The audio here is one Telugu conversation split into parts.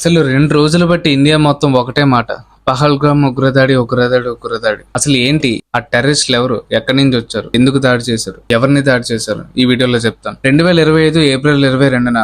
అసలు 2 రోజులు బట్టి ఇండియా మొత్తం ఒకటే మాట. పహల్గామ్ ఉగ్రదాడి ఉగ్రదాడి ఉగ్రదాడి. అసలు ఏంటి ఆ టెర్రరిస్టులు ఎవరు, ఎక్కడి నుంచి వచ్చారు, ఎందుకు దాడి చేశారు, ఎవరిని దాడి చేశారు, ఈ వీడియోలో చెప్తాను. 2025 ఏప్రిల్ 22న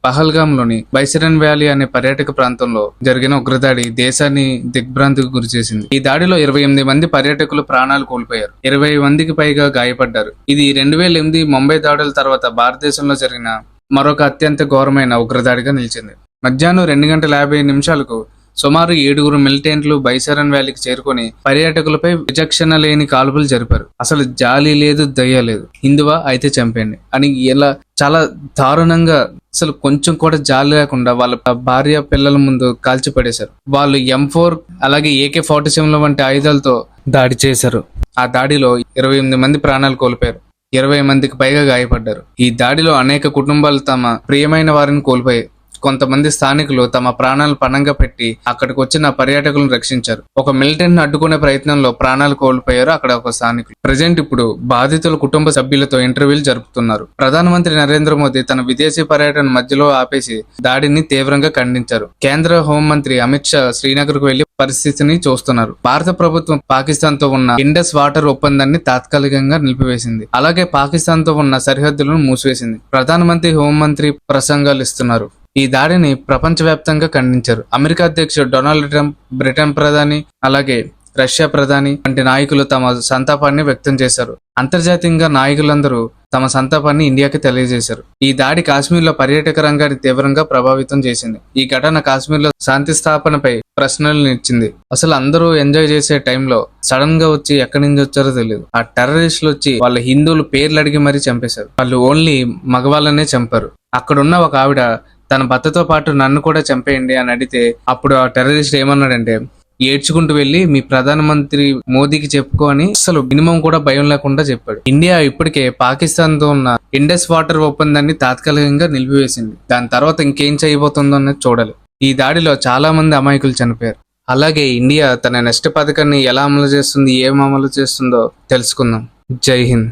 పహల్గామ్ లోని బైసరన్ వ్యాలీ అనే పర్యాటక ప్రాంతంలో జరిగిన ఉగ్రదాడి దేశాన్ని దిగ్భ్రాంతికి గురి చేసింది. ఈ దాడిలో 28 మంది పర్యాటకులు ప్రాణాలు కోల్పోయారు, 20 మందికి పైగా గాయపడ్డారు. ఇది 2008 ముంబై దాడుల తర్వాత భారతదేశంలో జరిగిన మరొక అత్యంత ఘోరమైన ఉగ్రదాడిగా నిలిచింది. మధ్యాహ్నం 2:50 సుమారు 7 మిలిటెంట్లు బైసరన్ వ్యాలీకి చేరుకొని పర్యాటకులపై విచక్షణ లేని కాల్పులు జరిపారు. అసలు జాలి లేదు, దయ లేదు. హిందువా అయితే చంపేయండి అని ఇలా చాలా దారుణంగా, అసలు కొంచెం కూడా జాలి లేకుండా వాళ్ళ భార్య పిల్లల ముందు కాల్చిపడేశారు. వాళ్ళు M4 అలాగే AK-47 వంటి ఆయుధాలతో దాడి చేశారు. ఆ దాడిలో 28 మంది ప్రాణాలు కోల్పోయారు, 20 మందికి పైగా గాయపడ్డారు. ఈ దాడిలో అనేక కుటుంబాలు తమ ప్రియమైన వారిని కోల్పోయాయి. కొంతమంది స్థానికులు తమ ప్రాణాలు పణంగా పెట్టి అక్కడికి వచ్చిన పర్యాటకులను రక్షించారు. ఒక మిలిటెంట్ ను అడ్డుకునే ప్రయత్నంలో ప్రాణాలు కోల్పోయారు అక్కడ ఒక స్థానికులు. ప్రజెంట్ ఇప్పుడు బాధితుల కుటుంబ సభ్యులతో ఇంటర్వ్యూలు జరుపుతున్నారు. ప్రధానమంత్రి నరేంద్ర మోదీ తన విదేశీ పర్యటన మధ్యలో ఆపేసి దాడిని తీవ్రంగా ఖండించారు. కేంద్ర హోంమంత్రి అమిత్ షా శ్రీనగర్ కు వెళ్లి పరిస్థితిని చూస్తున్నారు. భారత ప్రభుత్వం పాకిస్తాన్ తో ఉన్న ఇండస్ వాటర్ ఒప్పందాన్ని తాత్కాలికంగా నిలిపివేసింది. అలాగే పాకిస్తాన్ తో ఉన్న సరిహద్దులను మూసివేసింది. ప్రధానమంత్రి హోంమంత్రి ప్రసంగాలు ఇస్తున్నారు. ఈ దాడిని ప్రపంచవ్యాప్తంగా ఖండించారు. అమెరికా అధ్యక్షుడు డొనాల్డ్ ట్రంప్, బ్రిటన్ ప్రధాని, అలాగే రష్యా ప్రధాని వంటి నాయకులు తమ సంతాపాన్ని వ్యక్తం చేశారు. అంతర్జాతీయంగా నాయకులందరూ తమ సంతాపాన్ని ఇండియాకి తెలియజేశారు. ఈ దాడి కాశ్మీర్లో పర్యాటక రంగాన్ని తీవ్రంగా ప్రభావితం చేసింది. ఈ ఘటన కాశ్మీర్లో శాంతి స్థాపనపై ప్రశ్నలు ఇచ్చింది. అసలు అందరూ ఎంజాయ్ చేసే టైంలో సడన్ గా వచ్చి ఎక్కడి నుంచి వచ్చారో తెలియదు. ఆ టెర్రరిస్టులు వచ్చి వాళ్ళ హిందువులు పేర్లు అడిగి మరీ చంపేశారు. వాళ్ళు ఓన్లీ మగవాళ్ళనే చంపారు. అక్కడున్న ఒక ఆవిడ తన భర్తతో పాటు నన్ను కూడా చంపేయండి అని అడిగితే అప్పుడు ఆ టెర్రరిస్ట్ ఏమన్నాడంటే, ఏడ్చుకుంటూ వెళ్లి మీ ప్రధానమంత్రి మోదీకి చెప్పుకో అని అసలు మినిమం కూడా భయం లేకుండా చెప్పాడు. ఇండియా ఇప్పటికే పాకిస్తాన్ తో ఉన్న ఇండస్ వాటర్ ఒప్పందాన్ని తాత్కాలికంగా నిలిపివేసింది. దాని తర్వాత ఇంకేం చేయబోతుందో అనేది చూడాలి. ఈ దాడిలో చాలా మంది అమాయకులు చనిపోయారు. అలాగే ఇండియా తన నెక్స్ట్ పథకాన్ని ఎలా అమలు చేస్తుంది, ఏం అమలు చేస్తుందో తెలుసుకుందాం. జై హింద్.